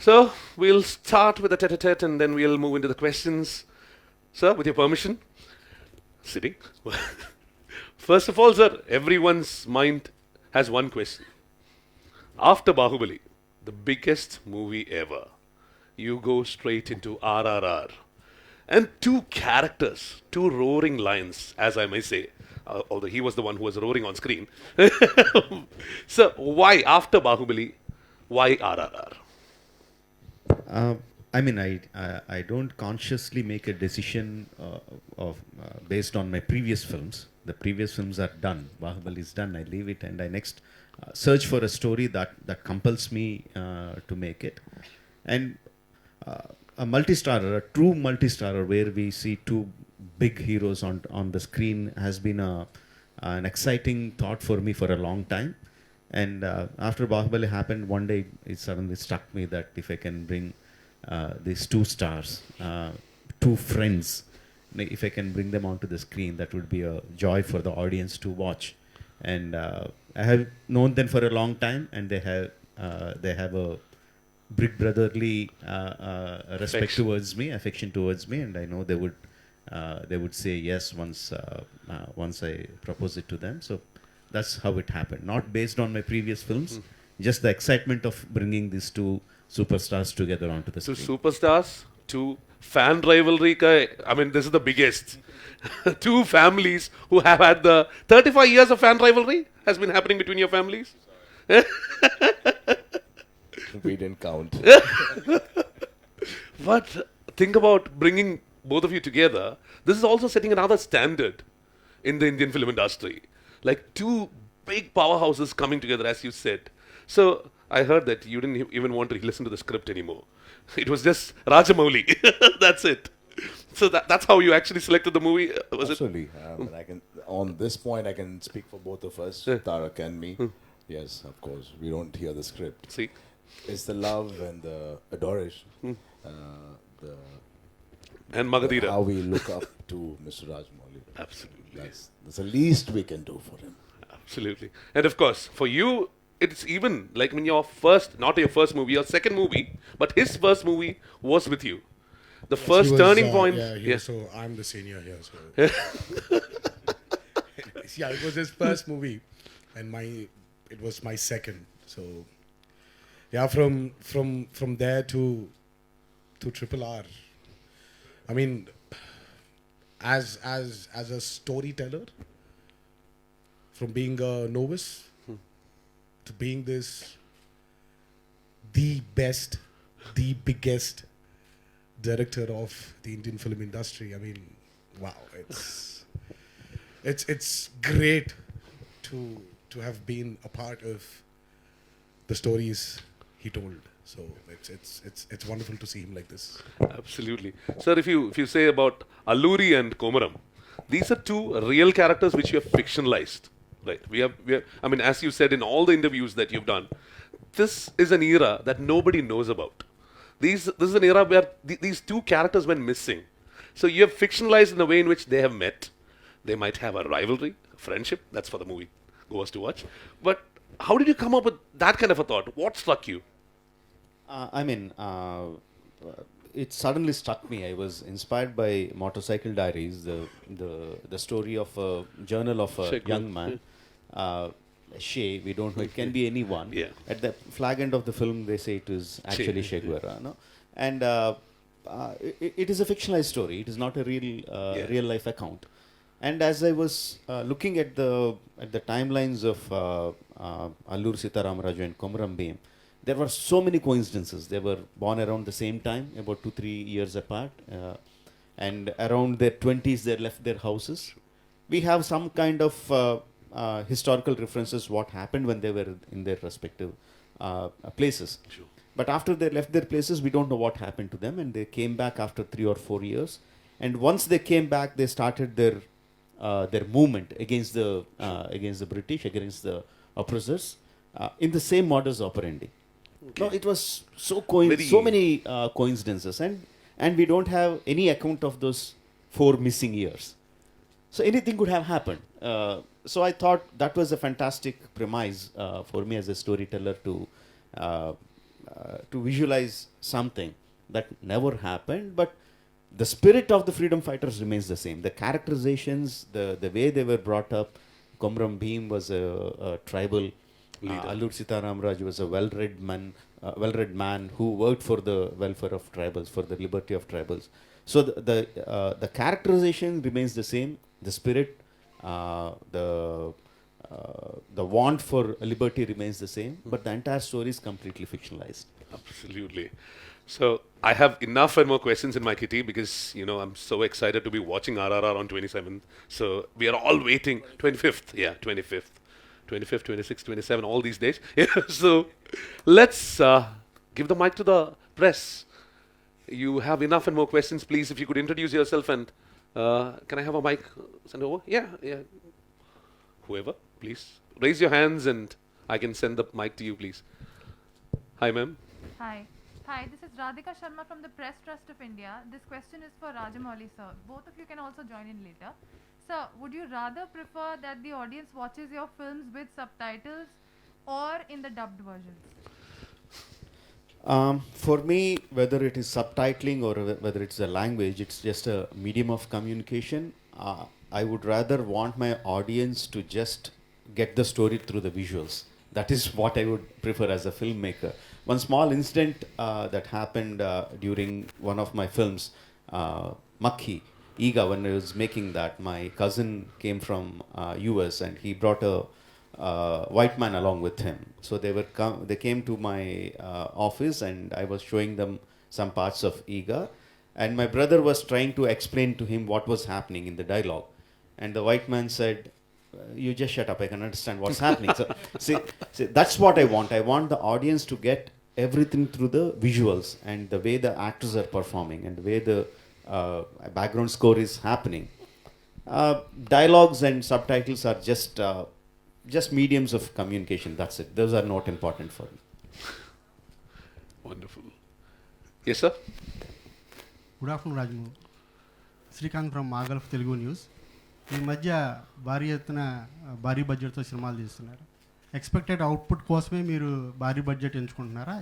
So we'll start with the tete-a-tete and then we'll move into the questions. Sir, with your permission, sitting. First of all, sir, everyone's mind has one question. After Bahubali, the biggest movie ever, you go straight into RRR. And two characters, two roaring lions, as I may say, although he was the one who was roaring on screen. So, why after Bahubali, why RRR? Uh, I don't consciously make a decision of based on my previous films. The previous films are done. Bahubali is done. I leave it and I next search for a story that compels me to make it. And a multi-starrer, a true multi-starrer, where we see two big heroes on the screen, has been an exciting thought for me for a long time. And after Bahubali happened, one day it suddenly struck me that if I can bring these two stars, two friends, if I can bring them onto the screen, that would be a joy for the audience to watch. And I have known them for a long time, and they have a big brotherly respect towards me, affection towards me, and I know they would say yes once I propose it to them. So that's how it happened. Not based on my previous films, just the excitement of bringing these two superstars together onto the Two screen. superstars, two fan rivalry. I mean, this is the biggest. Two families who have had the 35 years of fan rivalry has been happening between your families. We didn't count. But think about bringing both of you together. This is also setting another standard in the Indian film industry. Like two big powerhouses coming together, as you said. So I heard that you didn't even want to listen to the script anymore. It was just Rajamouli. That's it. So that's how you actually selected the movie, was Absolutely. And I can, on this point, I can speak for both of us, Tarak and me. Yes, of course. We don't hear the script. it? See? It's the love and the adoration. The And Magadira. how we look up to Mr. Rajamouli. Absolutely. That's the least we can do for him. Absolutely. And of course, for you, it's even like when your first, not your first movie, your second movie, but his first movie was with you. The Yes, first he was, turning point. So I'm the senior here. So yeah, it was his first movie, and it was my second. So yeah, from there to Triple R. I mean, as a storyteller, from being a novice to being the best, the biggest director of the Indian film industry. I mean, wow, it's great to have been a part of the stories he told. So it's wonderful to see him like this. Absolutely. Sir, if you say about Alluri and Komaram, these are two real characters which you have fictionalized. Right. We have I mean, as you said in all the interviews that you've done, this is an era that nobody knows about. This is an era where these two characters went missing. So you have fictionalized in a way in which they have met. They might have a rivalry, a friendship. That's for the movie goers to watch. But how did you come up with that kind of a thought? What struck you? It suddenly struck me. I was inspired by Motorcycle Diaries, the story of a journal of a Shekhar, young man. Shay, we don't know, it can be anyone. Yeah. At the flag end of the film, they say it is actually Che Guevara. No? And it is a fictionalized story. It is not a real life account. And as I was looking at the timelines of Allur Sitaramraju and Komaram Bhim, there were so many coincidences. They were born around the same time, about 2-3 years apart. And around their 20s, they left their houses. We have some kind of historical references, what happened when they were in their respective places. Sure. But after they left their places, we don't know what happened to them. And they came back after 3 or 4 years. And once they came back, they started their movement against the British, against the oppressors, in the same modus operandi. Okay. No, it was so many coincidences, and we don't have any account of those 4 missing years. So anything could have happened. So I thought that was a fantastic premise for me as a storyteller to to visualize something that never happened, but the spirit of the freedom fighters remains the same. The characterizations, the way they were brought up. Komram Bhim was a tribal leader. Allur Sitaram Raj was a well-read man who worked for the welfare of tribals, for the liberty of tribals. So the characterization remains the same. The spirit, the want for liberty remains the same, but the entire story is completely fictionalized. Absolutely. So I have enough and more questions in my kitty because, you know, I'm so excited to be watching RRR on 27th. So we are all waiting. 25th. Yeah, 25th. 25th, 26th, 27th, all these days. Yeah, so let's give the mic to the press. You have enough and more questions. Please, if you could introduce yourself and can I have a mic sent over? Yeah. Whoever, please. Raise your hands and I can send the mic to you, please. Hi, ma'am. Hi, this is Radhika Sharma from the Press Trust of India. This question is for Rajamouli, sir. Both of you can also join in later. Sir, would you rather prefer that the audience watches your films with subtitles or in the dubbed versions? For me, whether it is subtitling or whether it's a language, it's just a medium of communication. I would rather want my audience to just get the story through the visuals. That is what I would prefer as a filmmaker. One small incident that happened during one of my films, Makhi, Iga, when I was making that, my cousin came from US and he brought a white man along with him. So they came to my office and I was showing them some parts of Iga. And my brother was trying to explain to him what was happening in the dialogue. And the white man said, you just shut up, I can understand what's happening. So see, that's what I want. I want the audience to get everything through the visuals and the way the actors are performing and the way the background score is happening. Dialogues and subtitles are just mediums of communication. That's it. Those are not important for me. Wonderful. Yes, sir? Good afternoon, Rajamouli. Srikanth from Magal of Telugu News. ఈ మధ్య భారీ బడ్జెట్తో సినిమాలు తీస్తున్నారు. Expected output కోసమే మీరు భారీ budget ఎంచుకుంటున్నారా?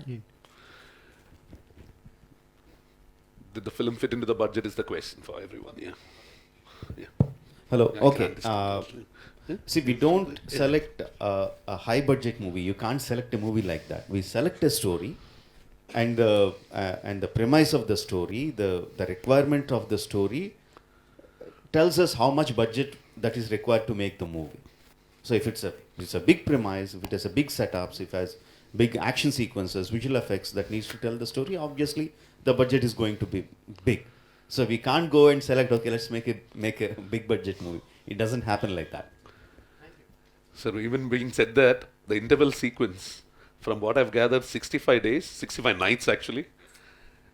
Did the film fit into the budget is the question for everyone. Yeah. Hello. Okay. See, we don't select a high budget movie. You can't select a movie like that. We select a story and the premise of the story, the requirement of the story tells us how much budget that is required to make the movie. So if it's a big premise, if it has a big setups, if it has big action sequences, visual effects that needs to tell the story, obviously the budget is going to be big. So we can't go and select, okay, let's make a big budget movie. It doesn't happen like that. So even being said that, the interval sequence, from what I've gathered, 65 days, 65 nights actually,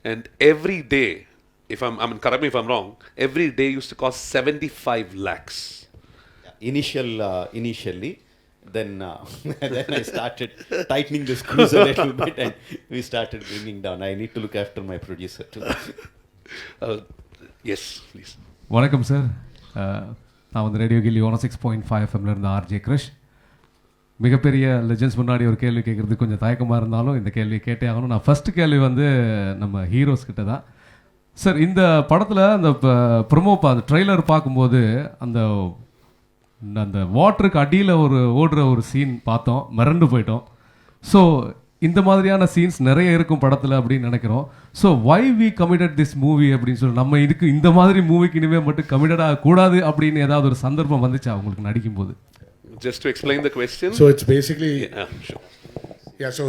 and every day, correct me if I'm wrong, every day used to cost 75 lakhs. Initially, then I started tightening the screws a little bit and we started bringing down. I need to look after my producer too. Yes, please. வணக்கம் sir, நான் வந்து radio கில்லி 106.5 எஃப்எம்ல இருந்து RJ கிருஷ். மிகப்பெரிய legends முன்னாடி ஒரு கேள்வி கேட்குறது கொஞ்சம் தயக்கமாக இருந்தாலும் இந்த கேள்வி கேட்டே ஆகணும். நான் ஃபஸ்ட்டு கேள்வி வந்து நம்ம ஹீரோஸ் கிட்ட தான். சார், இந்த படத்தில் அந்த அந்த ட்ரெய்லர் பார்க்கும்போது அந்த வாட்டருக்கு அடியில் ஓடுற ஒரு சீன் பார்த்தோம், மிரண்டு போயிட்டோம். ஸோ இந்த மாதிரியான சீன்ஸ் நிறைய இருக்கும் படத்தில் அப்படின்னு நினைக்கிறோம். So why we committed this movie அப்படின்னு சொல்லி நம்ம இந்த மாதிரி மூவிக்கு இனிமேல் மட்டும் கமிட்டட் ஆகக்கூடாது அப்படின்னு ஏதாவது ஒரு சந்தர்ப்பம் வந்துச்சா உங்களுக்கு நடிக்கும்போது? Just to explain the question. So it's basically... Sure. Yeah, so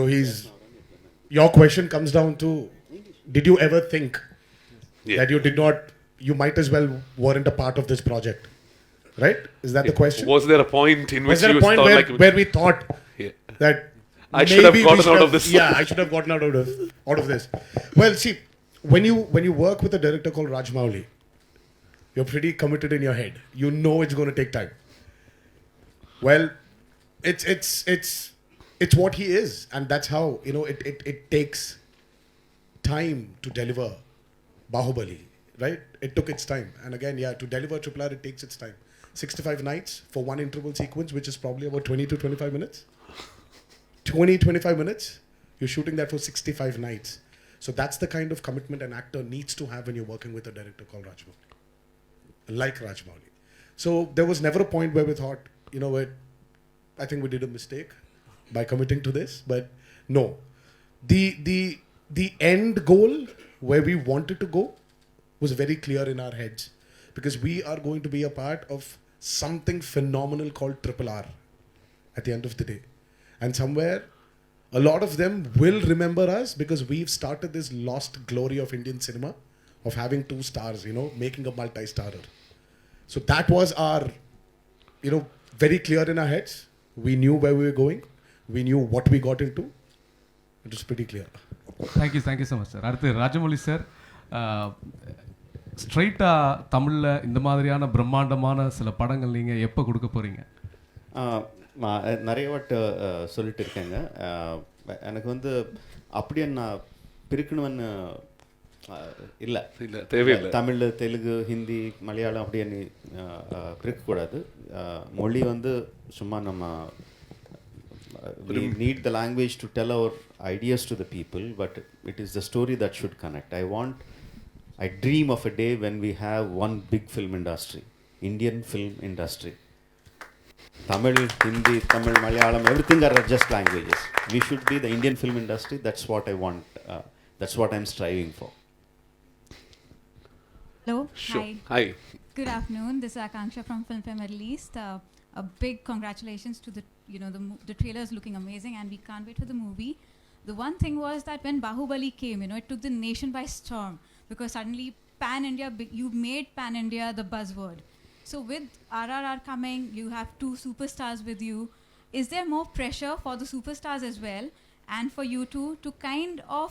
your question comes down to, did you ever think that you might as well weren't a part of this project, right? Is that the question? Was there a point in which you thought where we thought that I should have gotten out of this? Yeah, I should have gotten out of this. Well, see, when you work with a director called Rajamouli, you're pretty committed in your head. You know it's going to take time. Well, it's what he is, and that's how it takes time to deliver Bahubali, right? It took its time, and again, to deliver RRR, it takes its time. 65 nights for one interval sequence, which is probably about 20 to 25 minutes. 20-25 minutes You're shooting that for 65 nights. So that's the kind of commitment an actor needs to have when you're working with a director called Rajamouli, like Rajamouli. So there was never a point where we thought, you know what, I think we did a mistake by committing to this. But no, the end goal where we wanted to go was very clear in our heads, because we are going to be a part of something phenomenal called RRR at the end of the day. And somewhere, a lot of them will remember us because we've started this lost glory of Indian cinema of having 2 stars, you know, making a multi-starrer. So that was our, you know, very clear in our heads. We knew where we were going. We knew what we got into. It was pretty clear. Thank you so much sir. அடுத்து Rajamouli sir, ஸ்ட்ரைட்டாக தமிழில் இந்த மாதிரியான பிரம்மாண்டமான சில படங்கள் நீங்கள் எப்போ கொடுக்க போகிறீங்க? நிறைய வாட்டு சொல்லிட்டு இருக்கேங்க. எனக்கு வந்து அப்படியே நான் பிரிக்கணும்னு இல்லை, தேவையில்லை. தமிழ், தெலுங்கு, ஹிந்தி, மலையாளம் அப்படியே பிரிக்கக்கூடாது. மொழி வந்து சும்மா நம்ம we need the language to tell our ideas to the people, but it is the story that should connect. I dream of a day when we have one big film industry, Indian film industry. Tamil, Hindi, Tamil, Malayalam, everything are just languages. We should be the Indian film industry. That's what I want. That's what I'm striving for. Hello. Sure. Hi. Good afternoon. This is Akanksha from Film Fair Middle East. A big congratulations to the trailer is looking amazing, and we can't wait for the movie. The one thing was that when Bahubali came, it took the nation by storm, because suddenly pan-India, you made pan-India the buzzword. So with RRR coming, you have 2 superstars with you. Is there more pressure for the superstars as well, and for you two to kind of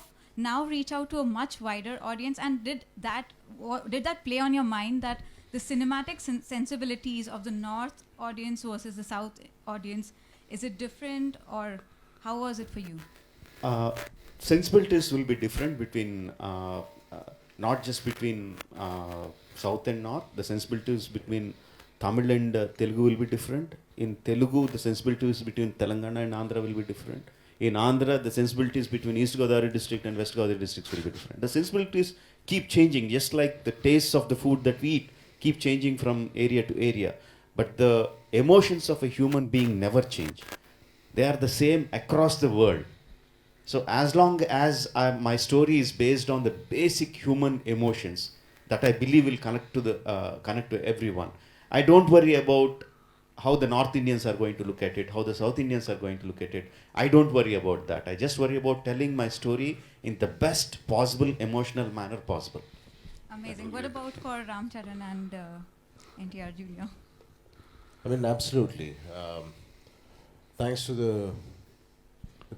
now reach out to a much wider audience? And did that play on your mind, that the cinematic sensibilities of the North audience versus the South audience, is it different, or how was it for you? Sensibilities will be different between, not just between South and North. The sensibilities between Tamil and Telugu will be different. In Telugu, the sensibilities between Telangana and Andhra will be different. In Andhra, the sensibilities between East Godavari district and West Godavari districts will be different. The sensibilities keep changing, just like the tastes of the food that we eat keep changing from area to area. But the emotions of a human being never change. They are the same across the world. So as long as my story is based on the basic human emotions that I believe will connect to everyone, I don't worry about how the North Indians are going to look at it, how the South Indians are going to look at it. I don't worry about that. I just worry about telling my story in the best possible emotional manner possible. Amazing. What about for Charan and NTR Jr.? I mean, absolutely. Thanks to the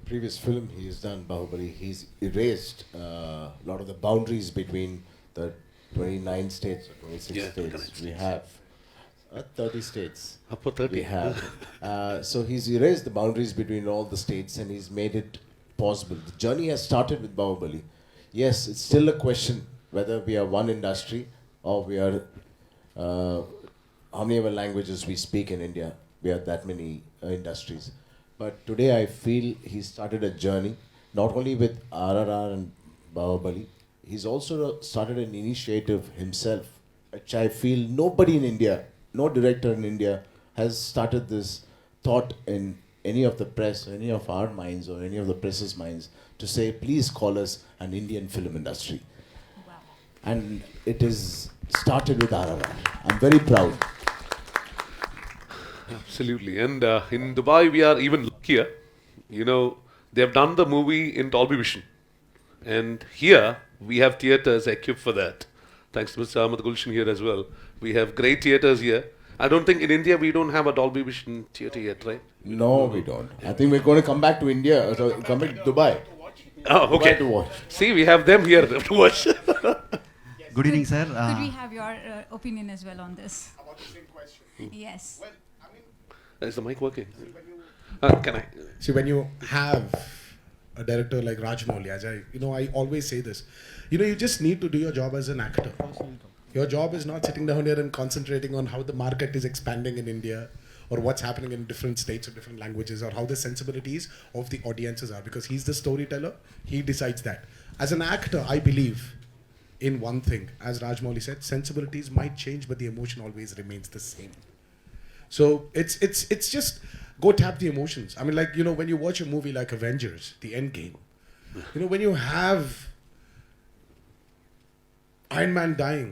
previous film he's done, Bahubali, he's erased a lot of the boundaries between the 29 states or 26 states we have. 30 states we have. So he's erased the boundaries between all the states, and he's made it possible. The journey has started with Bahubali. Yes, it's still a question whether we are one industry or we are how many other languages we speak in India. We are that many industries. But today I feel he started a journey, not only with RRR and Bahubali, he's also started an initiative himself, which I feel nobody in India, no director in India has started this thought in any of the press, or any of our minds, or any of the press's minds, to say, please call us an Indian film industry. Wow. And it is started with RRR. I'm very proud. Absolutely. And in Dubai, we are even luckier. They have done the movie in Dolby Vision. And here, we have theatres equipped for that. Thanks to Mr. Ahmed Gulshan here as well. We have great theatres here. I don't think in India, we don't have a Dolby Vision theatre yet, right? No, we don't. I think we're going to come back to India, come back to Dubai. Oh, okay. To watch. See, we have them here to watch. Good evening, sir. Could we have your opinion as well on this? About the same question. Yes. Well, I mean, Is the mic working? Can I? see, when you have a director like Rajamouli, I always say this, you just need to do your job as an actor. Your job is not sitting down here and concentrating on how the market is expanding in India, or what's happening in different states or different languages, or how the sensibilities of the audiences are, because he's the storyteller. He decides that. As an actor, I believe in one thing, as Rajamouli said, sensibilities might change, but the emotion always remains the same. So it's just go tap the emotions. I mean, like, you know, when you watch a movie like Avengers, the Endgame, you know, when you have Iron Man dying,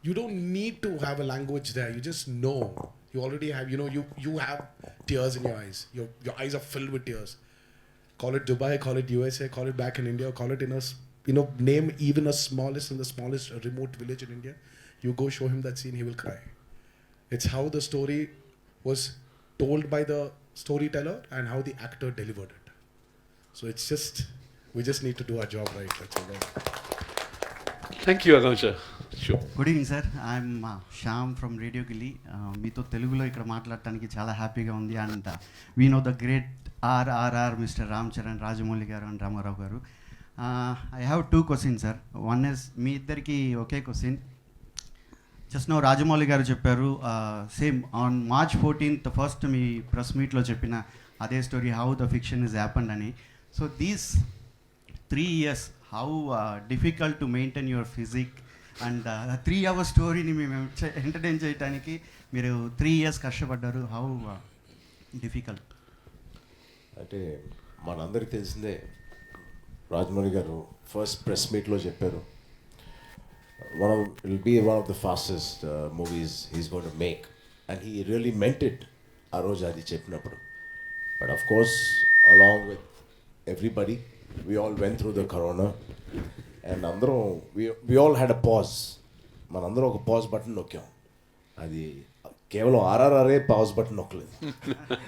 you don't need to have a language there. You just know. You already have, you know, you have tears in your eyes. Your eyes are filled with tears. Call it Dubai, call it USA, call it back in India, call it in a, you know, name even the smallest remote village in India. You go show him that scene, he will cry. It's how the story was told by the storyteller and how the actor delivered it. So it's just, we just need to do our job right. That's all right. Thank you, Akansha. Sure. Good evening sir I'm Shyam from radio Gilli. మీతో తెలుగులో ఇక్కడ మాట్లాడటానికి చాలా హ్యాపీగా ఉంది. And we know the great RRR mister Ram Charan, Rajamouli garu and Ramarao garu. I have 2 questions sir. One is మీ ఇద్దరికి ఒకే question. Just know Rajamouli garu చెప్పారు same on March 14th first మీ ప్రెస్ మీట్లో చెప్పిన అదే story, how the fiction is happened అని. So these 3 years, how difficult to maintain your physique and 3 hour స్టోరీని మేము ఎంటర్టైన్ చేయడానికి మీరు 3 years కష్టపడ్డారు. How difficult? అంటే మనందరికీ తెలిసిందే, రాజమౌళి గారు ఫస్ట్ ప్రెస్ మీట్లో చెప్పారు, it will be one of the fastest movies he's going to make, and he really meant it ఆ రోజు అది చెప్పినప్పుడు. But of course, along with everybody, we all went through the corona, and అందరం we all had a pause. మనందరం ఒక pause button నొక్కాం. అది కేవలం RRR pause button నొక్కలేదు.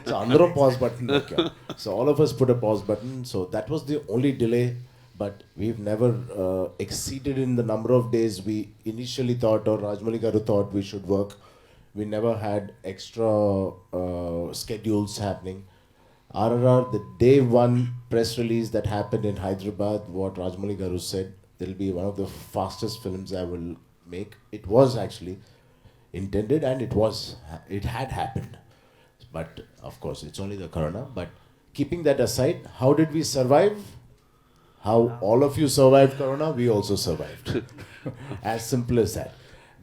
సో అందరం పాజ్ బటన్ నొక్కాం. So all of us put a pause button. So that was the only delay. But we've never exceeded in the number of days we initially thought, or Rajamouli garu thought we should work. We never had extra schedules happening. RRR, the day one press release that happened in Hyderabad, what Rajamouli garu said, it'll be one of the fastest films I will make. It was actually intended, and it had happened. But of course, it's only the corona. But keeping that aside, how did we survive? How all of you survived corona, we also survived. As simple as that.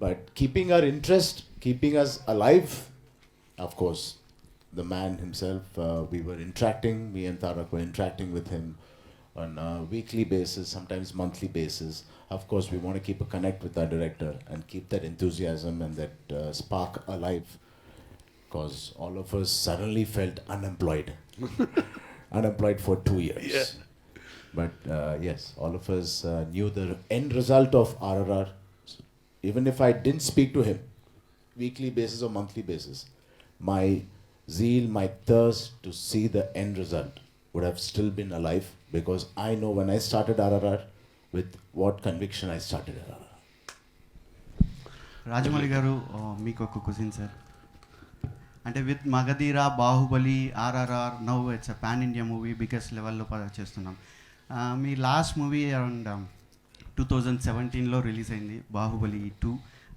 But keeping our interest, keeping us alive, of course, the man himself, we were interacting, me and Tarak were interacting with him on a weekly basis, sometimes monthly basis. Of course, we want to keep a connect with our director and keep that enthusiasm and that spark alive, because all of us suddenly felt unemployed. Unemployed for 2 years. Yeah. But yes, all of us knew the end result of RRR. Even if I didn't speak to him, weekly basis or monthly basis, my zeal, my thirst to see the end result would have still been alive, because I know when I started RRR, with what conviction I started RRR. Rajamouli garu మీకు ఒక question sir. అంటే with Magadheera, Baahubali, RRR, now it's a pan India movie, biggest లెవెల్లో చేస్తున్నాం. మీ last movie around 2017లో release అయింది, Baahubali 2,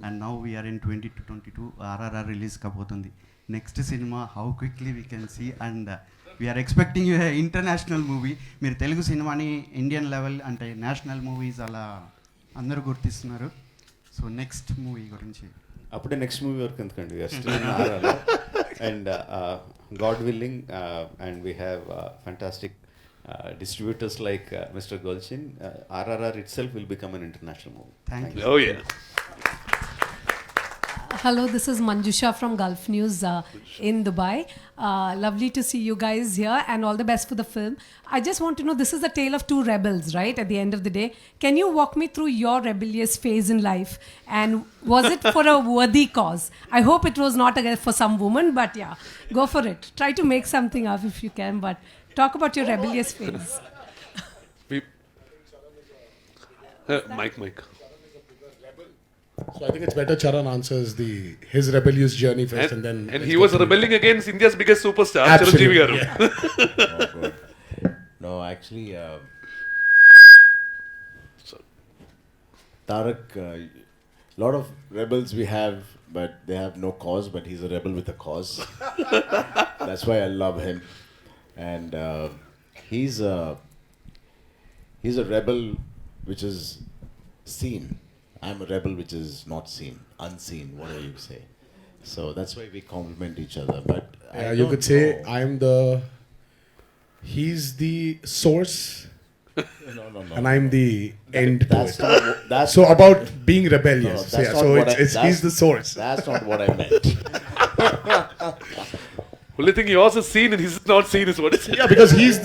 and now we're in 2022 RRR release కాబోతుంది. Next సినిమా how quickly we can see, and we're expecting you international movie. మీరు తెలుగు సినిమాని Indian level అంటే నేషనల్ మూవీస్ అలా అందరూ గుర్తిస్తున్నారు. సో నెక్స్ట్ మూవీ గురించి అప్పుడే నెక్స్ట్ మూవీ వరకు ఎందుకండి, and God willing, and we have fantastic distributors like Mr. Golchin, RRR itself will become an international movie. Thank you. Oh yeah. Hello, this is Manjusha from Gulf News in Dubai. Lovely to see you guys here, and all the best for the film. I just want to know, this is a tale of two rebels, right? At the end of the day, can you walk me through your rebellious phase in life, and was it for a worthy cause? I hope it was not for some woman, but yeah, go for it. Try to make something up if you can, but talk about your rebellious phase. Mike. So I think it's better Charan answers his rebellious journey first, and then. And he was rebelling against India's biggest superstar, Chiranjeevi garu. Oh, God. No, actually, Tarak lot of rebels we have, but they have no cause. But he's a rebel with a cause. That's why I love him, and he's a rebel which is seen. I'm a rebel which is not seen, unseen, whatever you say. So that's why we complement each other. But Yeah, you could say he's the source no. and I'm the end to That's it. not. That's So not- about being rebellious. No, So, that's yeah, not so what it's he's the source. That's not what I meant. Only thing yours is seen and his is not seen is what it is. Yeah, because he's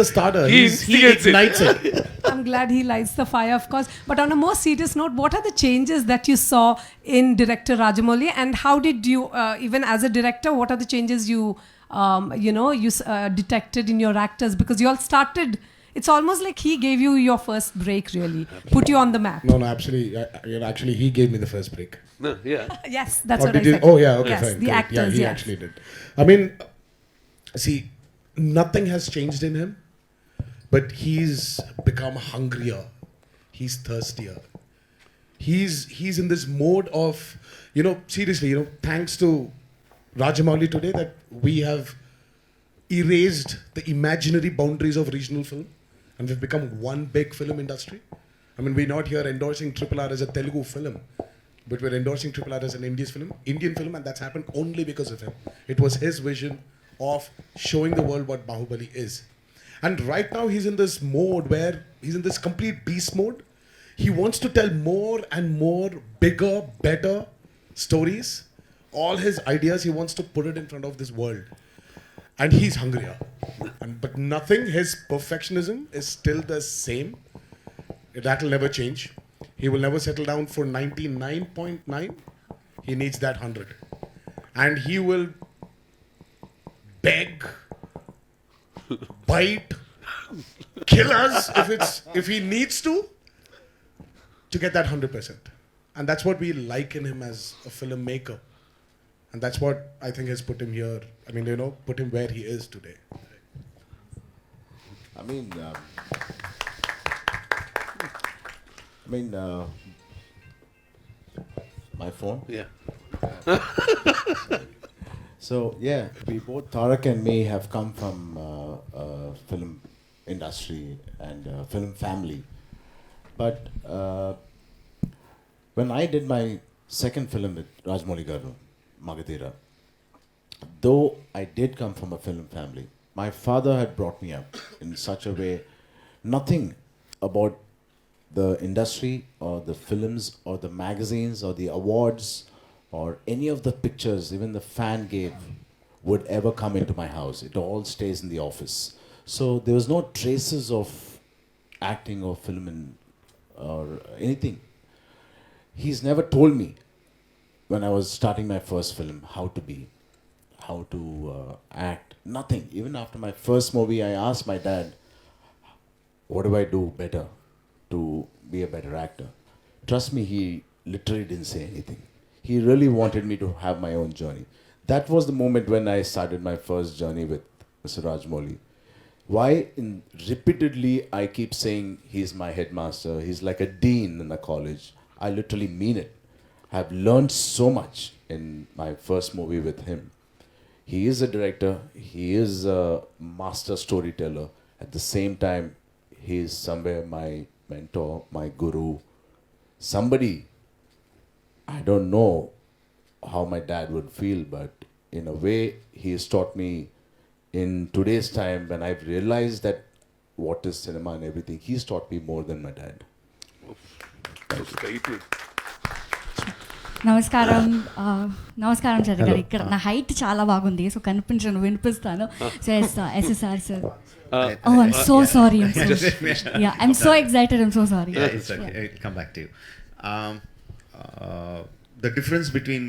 the starter. He He instigates it. ignites it. I'm glad he lights the fire, of course. But on a more serious note, what are the changes that you saw in director Rajamouli, and how did you, even as a director, what are the changes you detected in your actors? Because you all started. It's almost like he gave you your first break, really, put you on the map. No, actually, he gave me the first break. No, yeah. Yes, that's Or what I did you? said. Oh yeah, okay, yes, fine. the great. actors. Yeah, he yes. actually did. I mean, see, nothing has changed in him, but he's become hungrier. He's thirstier. He's in this mode of, seriously, thanks to Rajamouli today that we have erased the imaginary boundaries of regional film and we've become one big film industry. I mean, we're not here endorsing RRR as a Telugu film, but we're endorsing RRR as an Indian film, and that's happened only because of him. It was his vision of showing the world what Bahubali is. And right now he's in this mode where he's in this complete beast mode. He wants to tell more and more bigger, better stories. All his ideas, he wants to put it in front of this world. And he's hungrier. But nothing, his perfectionism is still the same. That will never change. He will never settle down for 99.9. He needs that 100. And he will beg, bite, kill us if he needs to get that 100%. And that's what we like in him as a filmmaker. And that's what I think has put him here. I mean, put him where he is today. I mean, my phone. Yeah. So yeah, we both, Tarak and me, have come from film industry and film family. But when I did my second film with Rajamouli Garu, Magadira, though I did come from a film family, my father had brought me up in such a way, nothing about the industry or the films or the magazines or the awards or any of the pictures, even the fan gave, would ever come into my house. It all stays in the office. So there was no traces of acting or film or anything. He's never told me when I was starting my first film how to be, how to act, nothing. Even after my first movie, I asked my dad, what do I do better to be a better actor? Trust me, he literally didn't say anything. He really wanted me to have my own journey. That was the moment when I started my first journey with Mr. Rajamouli. Why repeatedly I keep saying he's my headmaster, he's like a dean in a college. I literally mean it. I've learned so much in my first movie with him. He is a director, he is a master storyteller. At the same time, he is somewhere my mentor, my guru. Somebody, I don't know how my dad would feel, but in a way, he has taught me in today's time when I've realized that what is cinema and everything, he's taught me more than my dad. నమస్కారం చంద్ర గారు. ఇక్కడ నా height చాలా బాగుంది, so కనిపించను, వినిపిస్తాను. So SSR sir. Oh, I'm so sorry. I'm so excited. I'm so sorry. Yeah, it's okay. I'll come back to you. The difference between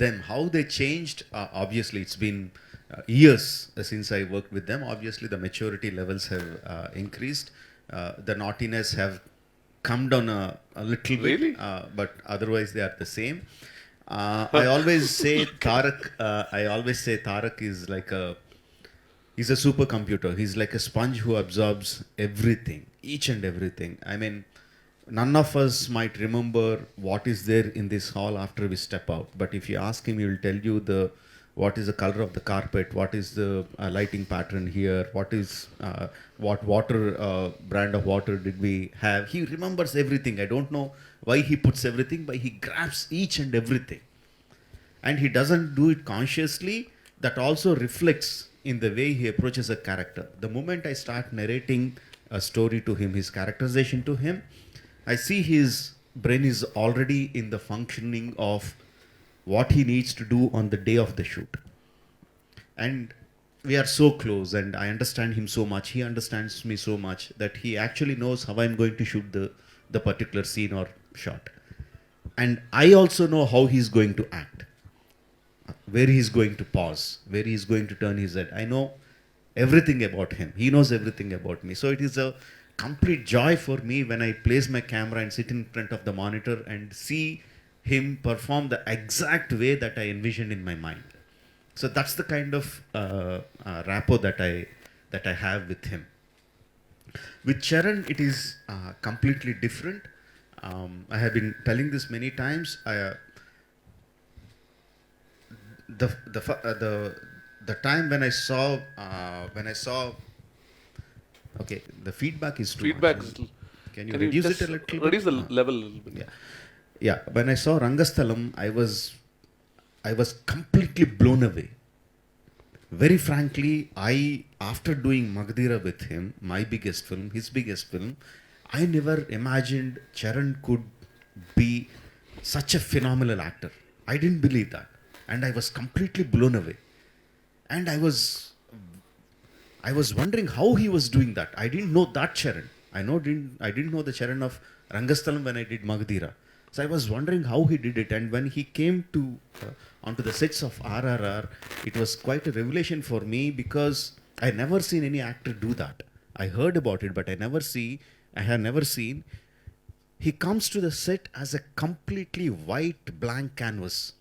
them, how they changed, obviously it's been years since I worked with them. Obviously the maturity levels have increased. The naughtiness have come down a little bit. Really? But otherwise they are the same. I always say Tarak is like he's a supercomputer. He's like a sponge who absorbs everything, each and everything. I mean, none of us might remember what is there in this hall after we step out. But if you ask him, he will tell you what is the color of the carpet, what is the lighting pattern here, what water brand of water did we have. He remembers everything. I don't know why he puts everything, but he grabs each and everything. And he doesn't do it consciously. That also reflects in the way he approaches a character. The moment I start narrating a story to him, his characterization to him, I see his brain is already in the functioning of what he needs to do on the day of the shoot. And we are so close, and I understand him so much. He understands me so much that he actually knows how I'm going to shoot the particular scene or shot. And I also know how he's going to act, where he's going to pause, where he's going to turn his head. I know everything about him. He knows everything about me. So it is a complete joy for me when I place my camera and sit in front of the monitor and see him perform the exact way that I envisioned in my mind. So that's the kind of rapport that I have with him. With Charan, it is completely different. I have been telling this many times. The time when I saw okay, the feedback is too Feedback much. is- Can you Can you reduce just it a little reduce the bit? level a little bit? Yeah. When I saw Rangasthalam, I was completely blown away. Very frankly, after doing Magdira with him, my biggest film, his biggest film, I never imagined Charan could be such a phenomenal actor. I didn't believe that. And I was completely blown away. And I was wondering how he was doing that. I didn't know that Charan. I didn't know the Charan of Rangasthalam when I did Magdira. So I was wondering how he did it. And when he came onto the sets of RRR, it was quite a revelation for me, because I never seen any actor do that. I heard about it, but I have never seen. He comes to the set as a completely white blank canvas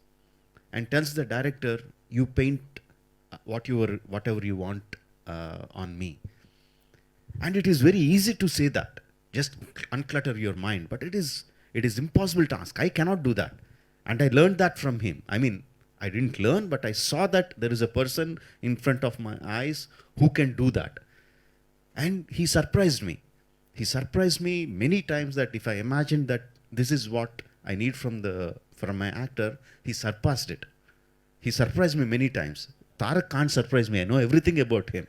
and tells the director, you paint whatever you want on me. And it is very easy to say that. Just unclutter your mind. But it is impossible task. I cannot do that. And I learned that from him. I mean, I didn't learn, but I saw that there is a person in front of my eyes who can do that. And he surprised me. He surprised me many times that if I imagined that this is what I need from my actor, he surpassed it. He surprised me many times. Tarak can't surprise me. I know everything about him.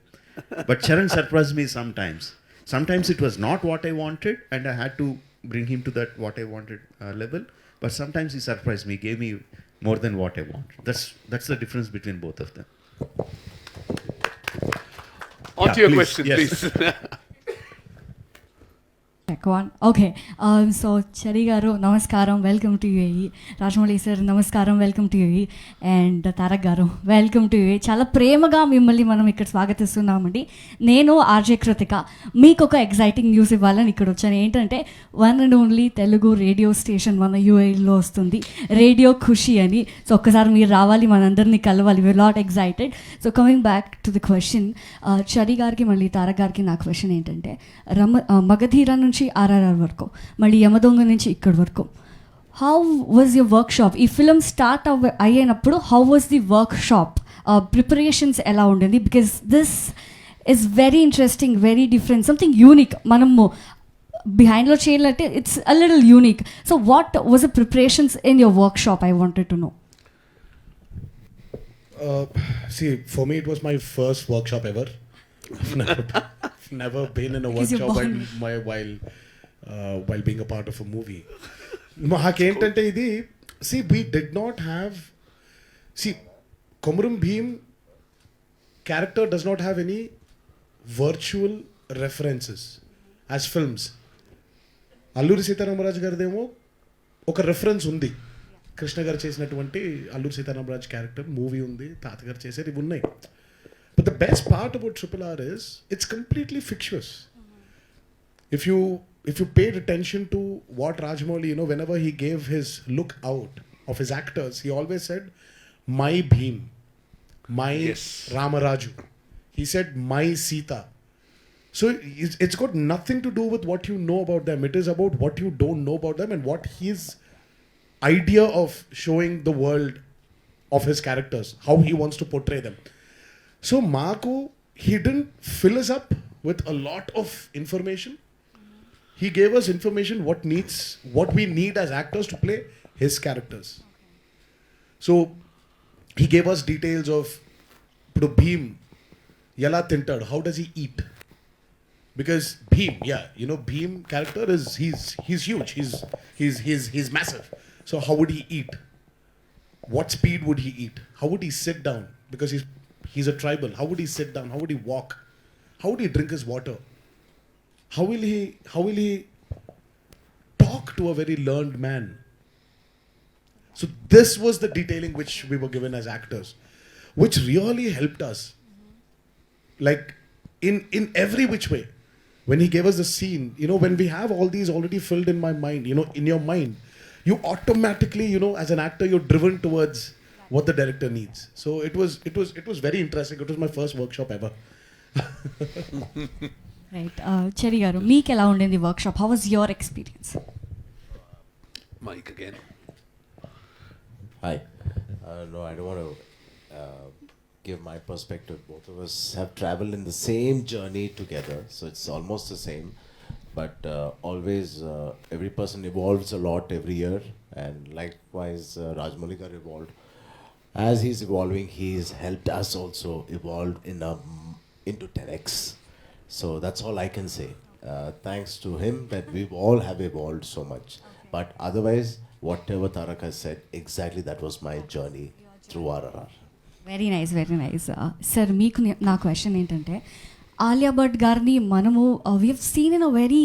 But Charan surprised me sometimes. Sometimes it was not what I wanted, and I had to bring him to that what I wanted level. But sometimes he surprised me, gave me more than what I want. That's the difference between both of them. On to your please. question, Yes. please. Check one. Okay. So Chari garu, namaskaram, welcome to UAE. Rajamouli sir, namaskaram, welcome to UAE. And Tarak garu, welcome to UAE. చాలా ప్రేమగా మిమ్మల్ని మనం ఇక్కడ స్వాగతిస్తున్నామండి. నేను RJ Krittika. మీకు ఒక exciting news ఇవ్వాలని ఇక్కడ వచ్చాను. ఏంటంటే one and only Telugu radio station మన యూఏలో వస్తుంది, రేడియో ఖుషి అని. సో ఒక్కసారి మీరు రావాలి, మనందరినీ కలవాలి. We're lot excited. So coming back to the question, Chari గారికి మళ్ళీ తారక్ గారికి నా క్వశ్చన్ ఏంటంటే, మగధీర నుంచి RRR వరకు, మళ్ళీ యమదొంగ నుంచి ఇక్కడి వరకు, how was your work shop? ఈ ఫిలిం స్టార్ట్ అయ్యేటప్పుడు how was the work shop? Preparations ఎలా ఉండింది? Because this is very interesting, very different, something unique. మనము బిహైండ్లో చేయాలంటే it's a little unique. So what was the preparations in your work shop? I wanted to know. See, for me, it was my first workshop ever. Never been in a Because you're workshop while being a part of a movie. మాకేంటంటే ఇది, we did not have, Komuram Bheem character does not have any virtual references as films. Alluri Sitaramaraju గారిదేమో ఒక reference ఉంది, కృష్ణ గారు చేసినటువంటి Alluri Sitaramaraju character movie ఉంది, తాతగారు చేసేది ఇవి ఉన్నాయి. But the best part about RRR is it's completely fictitious. If you paid attention to what Rajamouli, whenever he gave his look out of his actors, he always said, my Bheem, my Yes. Ramaraju. He said, my Sita. So it's got nothing to do with what you know about them. It is about what you don't know about them and what his idea of showing the world of his characters, how he wants to portray them. So Marco, he didn't fill us up with a lot of information. He gave us information what we need as actors to play his characters. So he gave us details of Bhim, Yala Tintad, how does he eat? Because Bhim, Bhim character is he's huge. He's massive. So how would he eat? What speed would he eat? How would he sit down? Because he's a tribal. How would he sit down? How would he walk? How would he drink his water? How will he talk to a very learned man? So this was the detailing which we were given as actors, which really helped us. Like in every which way. When he gave us the scene, when we have all these already filled in my mind, in your mind, you automatically, as an actor, you're driven towards what the director needs. So it was very interesting. It was my first workshop ever. Right. Cherry garu, meek ela undindi workshop? How was your experience? Mike again. Hi. No, I don't want to give my perspective. Both of us have traveled in the same journey together, so it's almost the same. But always, every person evolves a lot every year, and likewise, Rajamouli garu evolved. As he's evolving, he's helped us also evolve into 10x. So that's all I can say. Thanks to him that we all have evolved so much. But otherwise, whatever Tarak has said, exactly that was my journey through RRR. Very nice, very nice. Sir, మీకు నా question ఏంటంటే, ఆలియా భట్ గారిని మనము we have seen in a very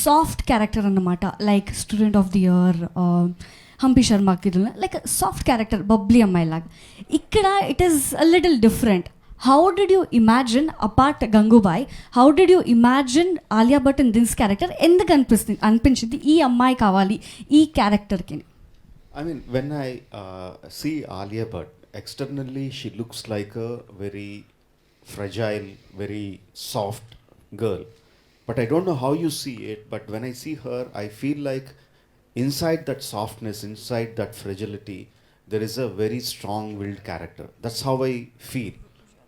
soft character అన్నమాట, like student of the year, Hampi శర్మకి like soft character, bubbly అమ్మాయి లాగా. ఇక్కడ it is a little different. How did you imagine apart Gangubai, how did you imagine Alia Bhatt in this character? ఎందుకు అనిపించింది ఈ అమ్మాయి కావాలి ఈ క్యారెక్టర్కి? I mean, when I see Alia Bhatt, externally she looks like a very fragile, very soft girl. But I don't know how you see it, but when I see her, I feel like inside that softness, inside that fragility, there is a very strong-willed character. That's how I feel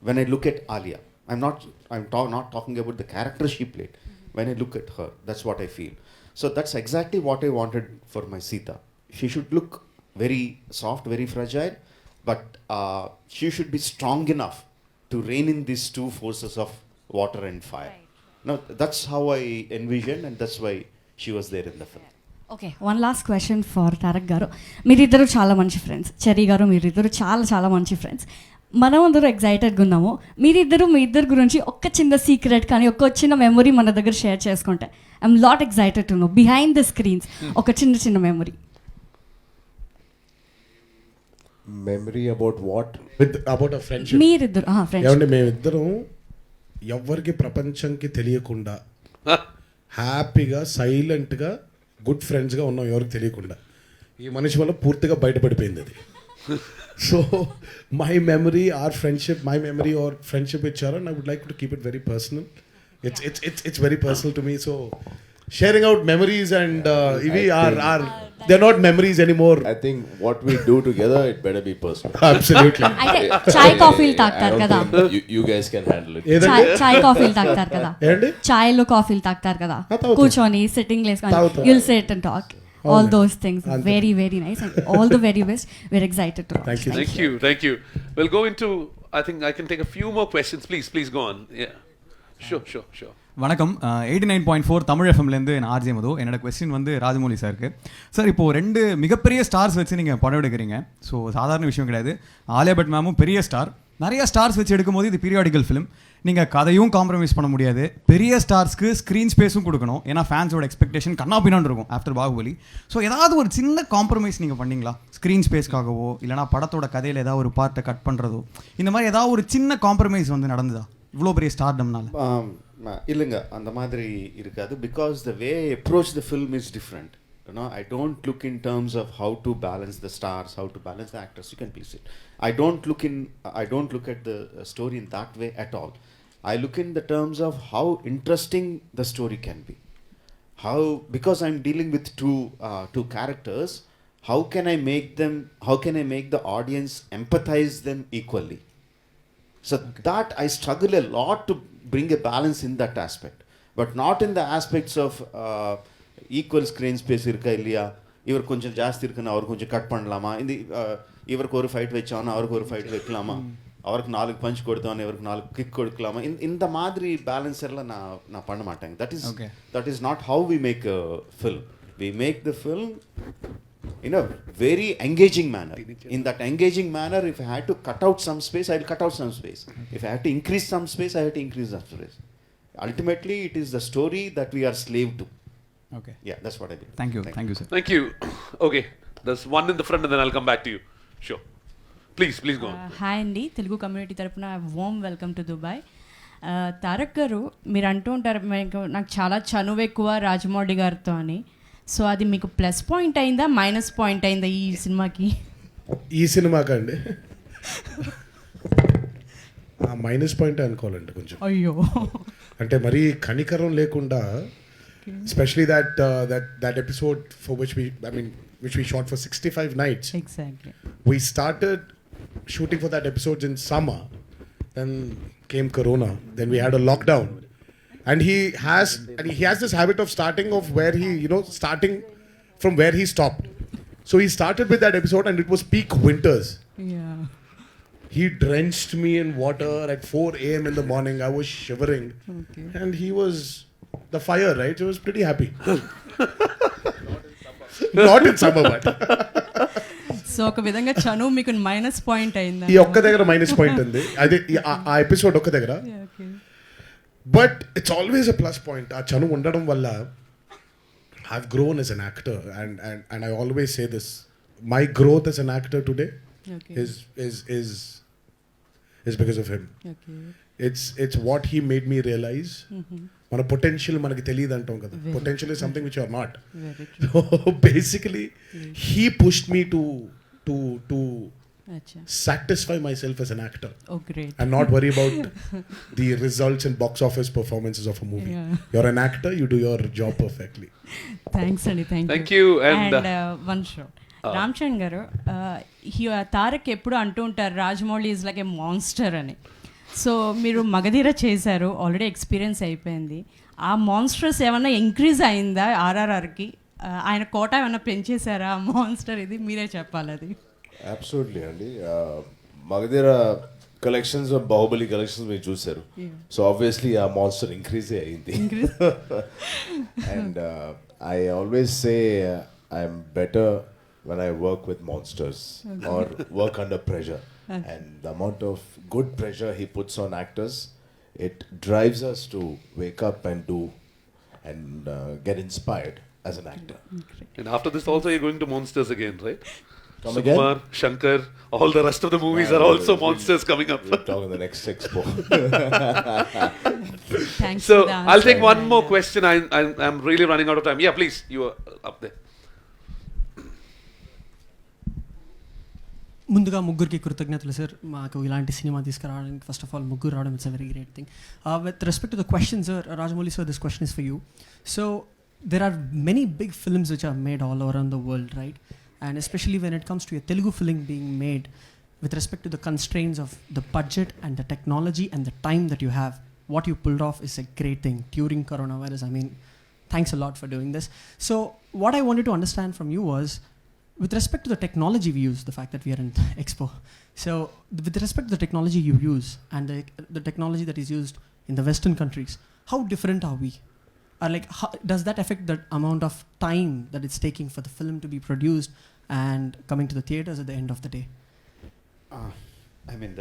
when I look at Alia. not talking about the character she played. When I look at her, that's what I feel. So that's exactly what I wanted for my Sita. She should look very soft, very fragile, but she should be strong enough to rein in these two forces of water and fire. Right. Now, that's how I envisioned, and that's why she was there in the film. Okay, one last question for Tarak గారు. మీరిద్దరు చాలా మంచి friends. Cherry గారు, మీరిద్దరు చాలా చాలా మంచి friends. మనం అందరూ ఎగ్జైటెడ్గా ఉన్నాము. మీ ఇద్దరు గురించి ఒక్క చిన్న సీక్రెట్ కానీ ఒక్క చిన్న మెమొరీ మన దగ్గర షేర్ చేసుకుంటే. I'm lot excited to know behind the screens ఒక చిన్న memory. Memory about what? About a friendship. మీరిద్దరు ఫ్రెండ్స్. ఏమంటే మేమిద్దరం ఎవరికి ప్రపంచంకి తెలియకుండా హ్యాపీగా సైలెంట్గా గుడ్ ఫ్రెండ్స్గా ఉన్నాం, ఎవరికి తెలియకుండా. ఈ మనిషి వల్ల పూర్తిగా బయటపడిపోయింది అది. So my memory or friendship with Charan, I would like to keep it very personal. It's very personal to me. So sharing out memories and they're not memories anymore. I think what we do together, it better be personal. Absolutely. అయితే చాయ్ కాఫీలు తాగుతారు కదా, You guys can handle it. చాయ్ కాఫీలు తాగుతారు కదా, చాయ్లో కాఫీలు తాగుతారు కదా, కూర్చొని సిట్టింగ్ వేసుకొని you'll sit and talk. All those things. Very, very nice. And all the very best. We're excited to watch. Thank you. We'll go into, I think I can take a few more questions. Please go on. Yeah. Sure. வணக்கம். 89.4 தமிழ் எஃப்எம்லேருந்து நான் RJ மது. என்னோட question வந்து ராஜமௌலி சாருக்கு. Sir, இப்போது 2 மிகப்பெரிய stars வச்சு நீங்கள் படம் எடுக்கிறீங்க. ஸோ சாதாரண விஷயம் கிடையாது. ஆலியா பட் மேமும் பெரிய ஸ்டார். நிறைய ஸ்டார்ஸ் வச்சு எடுக்கும்போது இது பீரியாடிக்கல் ஃபிலிம். நீங்கள் கதையும் காம்ப்ரமைஸ் பண்ண முடியாது. பெரிய ஸ்டார்ஸ்க்கு ஸ்க்ரீன் ஸ்பேஸும் கொடுக்கணும். ஏன்னா ஃபேன்ஸோட எக்ஸ்பெக்டேஷன் கண்ணாபின்னான்னு இருக்கும் ஆஃப்டர் பாகுபலி. ஸோ ஏதாவது ஒரு சின்ன காம்ப்ரமைஸ் நீங்கள் பண்ணீங்களா? ஸ்க்ரீன் ஸ்பேஸ்க்காகவோ இல்லைனா படத்தோட கதையில் ஏதாவது ஒரு பார்ட்டை கட் பண்ணுறதோ, இந்த மாதிரி ஏதாவது ஒரு சின்ன காம்ப்ரமைஸ் வந்து நடந்ததா இவ்வளோ பெரிய ஸ்டார்டம்னால? இல்லைங்க, அந்த மாதிரி இருக்காது. Because the way I approach the film is different. I don't look in terms of how to balance the stars, how to balance the actors. You can please it. I don't look at the story in that way at all. I look in the terms of how interesting the story can be. How, because I'm dealing with two characters, how can I make the audience empathize them equally? So that I struggle a lot to bring a balance in that aspect, but not in the aspects of equal screen space irka illaya, ivar konjam jaasti irukana avaru konjam cut pannalama, indi ivarku oru fight vechana avaru oru fight vekalama, avarku 4 punch koduthavana ivarku 4 kick kodukalama, இந்த மாதிரி balance எல்லாம் நான் பண்ண மாட்டேன். That is not how we make a film. We make the film in a very engaging manner. In that engaging manner, if I had to cut out some space, I will cut out some space. If I had to increase some space, I have to increase that space. Ultimately, it is the story that we are slave to. Okay. Yeah, that's what I think. Thank you, sir. Thank you. Okay, there's one in the front and then I'll come back to you. Sure. Please go on. Hi అండి, Telugu community తరపున warm welcome to Dubai. Tarak garu, మీరు అంటూ ఉంటారు నాకు చాలా చనువు ఎక్కువ రాజమౌళి గారితో అని. సో అది మీకు ప్లస్ పాయింట్ అయిందా, మైనస్ పాయింట్ అయిందా ఈ సినిమాకి? ఈ సినిమాకి అండి మైనస్ పాయింట్ అనుకోవాలండి కొంచెం. అయ్యో, అంటే మరీ కనికరం లేకుండా, especially that episode for which we shot for 65 nights. Exactly. We started shooting for that episode in summer, then came Corona, then we had a lockdown. And he has this habit of starting from where he stopped. So he started with that episode and it was peak winters. Yeah. He drenched me in water at 4 a.m. in the morning. I was shivering. Okay. And he was the fire, right? He was pretty happy. Not in summer, but. So ఒక విధంగా చనువు మీకు minus point అయిందా? ఈ ఒక్క దగ్గర minus point ఉంది, అదే ఆ ఎపిసోడ్ ఒక్క దగ్గర. But it's always a plus point. ఆ చనువు ఉండడం వల్ల I've grown as an actor, and I always say this: my growth as an actor today is because of him. Okay. It's what he made me realize. మన potential మనకి తెలియదు అంటాం కదా. Potential is something which you are not. So basically he pushed me to satisfy myself as an actor. Oh, great. And not worry about the results and box office performances of a movie. Yeah. You're an actor, you do your job perfectly. Thanks Andy, thank you. And one shot. Ram Charan గారు, తారక్ ఎప్పుడు అంటూ ఉంటారు Rajamouli is like A monster అని. So మీరు మగధీర చేశారు, already experience అయిపోయింది. ఆ monsters ఏమన్నా ఇంక్రీజ్ అయిందా RRRకి? ఆయన కోట ఏమన్నా పెంచేశారా ఆ మాన్స్టర్? ఇది మీరే చెప్పాలి. అది అబ్సల్యూట్లీ అండి. మగధీర కలెక్షన్స్, బాహుబలి కలెక్షన్స్ మీరు చూశారు. సో ఆబ్వియస్లీ ఆ మాన్స్టర్ ఇంక్రీజ్ అయింది. And I always say I'm better when I work with monsters or work under pressure. And the amount of good pressure he puts on actors, it drives us to wake up and do and get inspired as an actor. And after this also you're going to monsters again, right? Come Sukumar, again? Shankar, all the rest of the movies are also monsters coming up. We'll talk in the next expo. Thanks. So I'll take one more question. I'm really running out of time. Yeah, please, you are up there. ముందుగా ముగ్గురికి కృతజ్ఞతలు sir, మాకు ఇలాంటి cinema తీసుకురావడానికి. First of all ముగ్గురు రావడం it's a very great thing. With respect to the question sir, Rajamouli sir, this question is for you. So there are many big films which are made all around the world, right? And especially when it comes to a Telugu film being made, with respect to the constraints of the budget and the technology and the time that you have, what you pulled off is a great thing during coronavirus. I mean, thanks a lot for doing this. So what I wanted to understand from you was, with respect to the technology we use, the fact that we are in Expo, so with respect to the technology you use and the technology that is used in the Western countries, how different are we? Or like, how, does that affect the amount of time that it's taking for the film to be produced and coming to the theaters at the end of the day? I mean,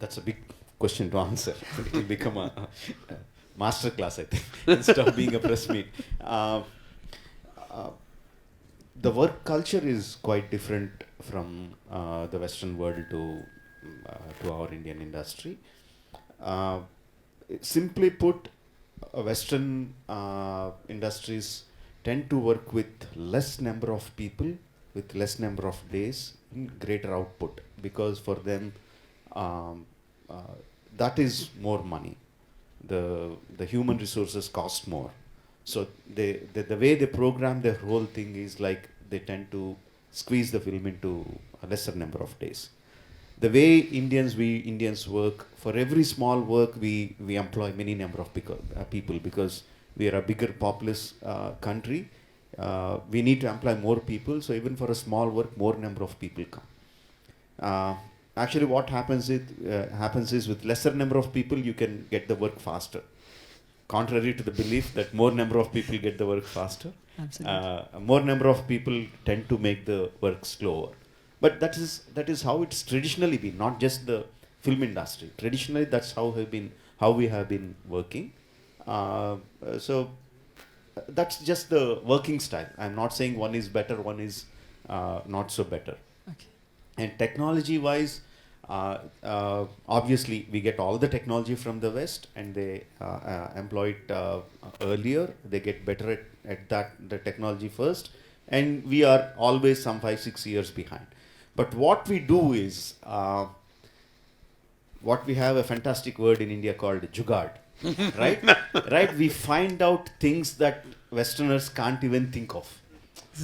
that's a big question to answer. It will become a master class, I think, instead of being a press meet. The work culture is quite different from the Western world to our Indian industry. Simply put, Western industries tend to work with less number of people, with less number of days, greater output, because for them that is more money. the human resources cost more. So the way they program their whole thing is like they tend to squeeze the film into a lesser number of days. The way we Indians work, for every small work we employ many number of people because we are a bigger populous country. We need to employ more people, so even for a small work, more number of people come. Actually, what happens is with lesser number of people, you can get the work faster. Contrary to the belief that more number of people get the work faster, more number of people tend to make the work slower. But that is how it's traditionally been, not just the film industry. Traditionally, that's how we have been working. So that's just the working style. I'm not saying one is better, one is not so better. Okay. And technology-wise, obviously we get all the technology from the West, and they employ it earlier. They get better at the technology first, and we are always some 5-6 years behind. But what we do is, what we have a fantastic word in India called jugaad, right? Right? We find out things that Westerners can't even think of.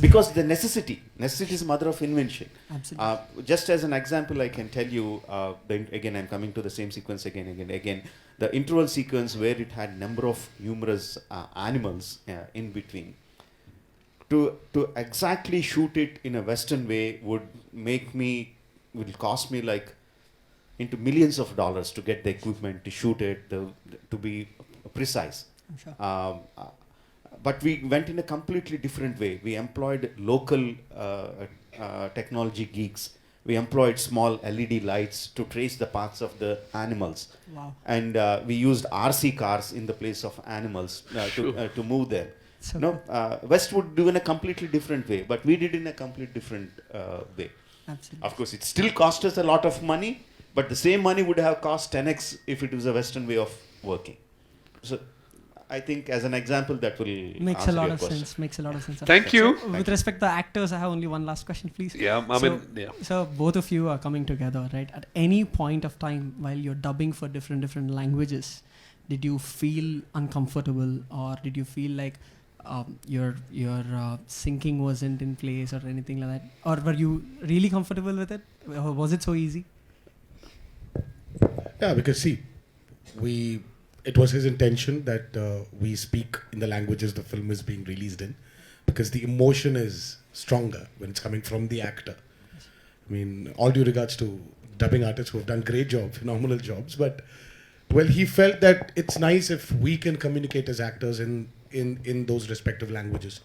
Because the necessity is mother of invention. Absolutely. Just as an example, I can tell you, again, I'm coming to the same sequence again. The interval sequence where it had number of numerous animals in between. To exactly shoot it in a Western way would cost me like into millions of dollars to get the equipment, to shoot it, to be precise. Sure. But we went in a completely different way. We employed local technology geeks. We employed small LED lights to trace the paths of the animals. Wow. And we used RC cars in the place of animals to move there. So West would do in a completely different way, but we did in a completely different way. Absolutely. Of course, it still cost us a lot of money, but the same money would have cost 10x if it was a Western way of working. So I think as an example that will makes answer a lot your of question. sense. Makes a lot of sense. Thank you. So, with respect to the actors, I have only one last question, please. Yeah, So both of you are coming together, right? At any point of time while you're dubbing for different languages, did you feel uncomfortable, or did you feel like your syncing wasn't in place or anything like that? Or were you really comfortable with it? Or was it so easy? Yeah, because see, it was his intention that we speak in the languages the film is being released in, because the emotion is stronger when it's coming from the actor. I mean, all due regards to dubbing artists who have done great jobs, phenomenal jobs, but well, he felt that it's nice if we can communicate as actors in those respective languages.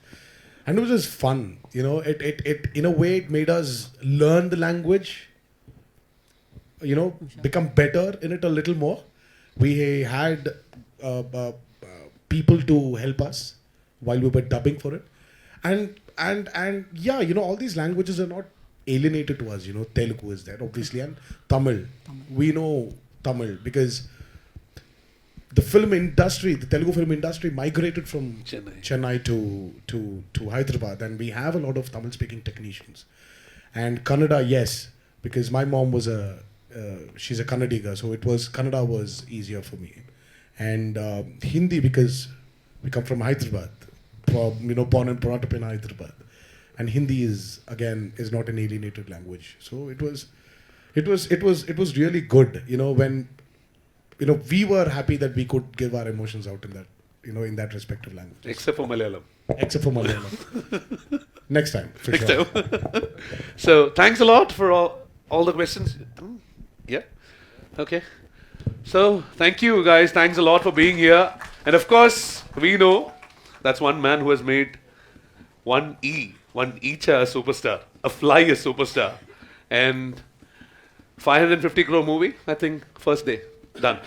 And it was just fun, you know, it in a way it made us learn the language, you know, become better in it a little more. We had people to help us while we were dubbing for it. And yeah, you know, all these languages are not alienated to us, you know. Telugu is there, obviously, and Tamil. We know Tamil because the film industry, the Telugu film industry migrated from Chennai to Hyderabad, and we have a lot of Tamil-speaking technicians. And Kannada, yes, because my mom was she's a Kannadiga, so Kannada was easier for me. And Hindi, because we come from Hyderabad, you know, born and brought up in Hyderabad, and Hindi is not an alienated language. So it was really good, you know, when, you know, we were happy that we could give our emotions out in that, you know, in that respective language. Except for Malayalam. Next time, for Next sure. time. So thanks a lot for all the questions. Yeah. Okay. So thank you guys. Thanks a lot for being here. And of course, we know that's one man who has made one Echa a superstar, a Fly a superstar, and 550 crore movie, I think, first day. Done.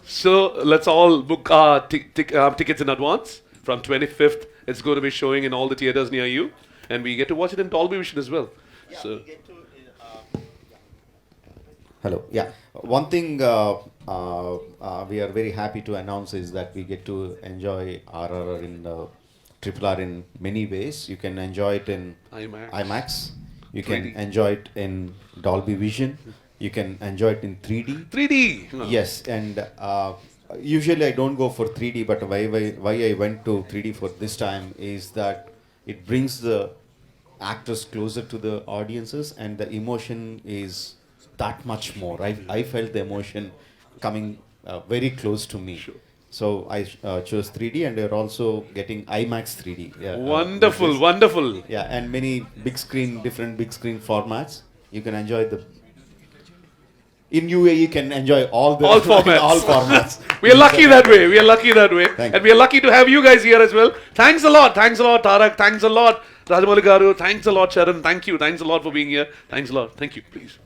So let's all book our tickets in advance. From 25th, it's going to be showing in all the theaters near you, and we get to watch it in Dolby Vision as well. Yeah, so. we get to, hello. Yeah. One thing we are very happy to announce is that we get to enjoy RRR in RRR in many ways. You can enjoy it in IMAX. You can enjoy it in Dolby Vision. you can enjoy it in 3D. 3D. No. Yes, and usually I don't go for 3D, but why I went to 3D for this time is that it brings the actors closer to the audiences, and the emotion is that much more. I felt the emotion coming very close to me. Sure. So I chose 3D, and they're also getting IMAX 3D. Yeah, Wonderful, wonderful. Yeah, and many different big screen formats. You can enjoy in UAE you can enjoy all formats. all formats. We are lucky that way. We are lucky that way. Thank And we are lucky to have you guys here as well. Thanks a lot. Thanks a lot, Tarak. Thanks a lot, Rajamouli garu. Thanks a lot, Charan. Thank you. Thanks a lot for being here. Thanks a lot. Thank you. Please.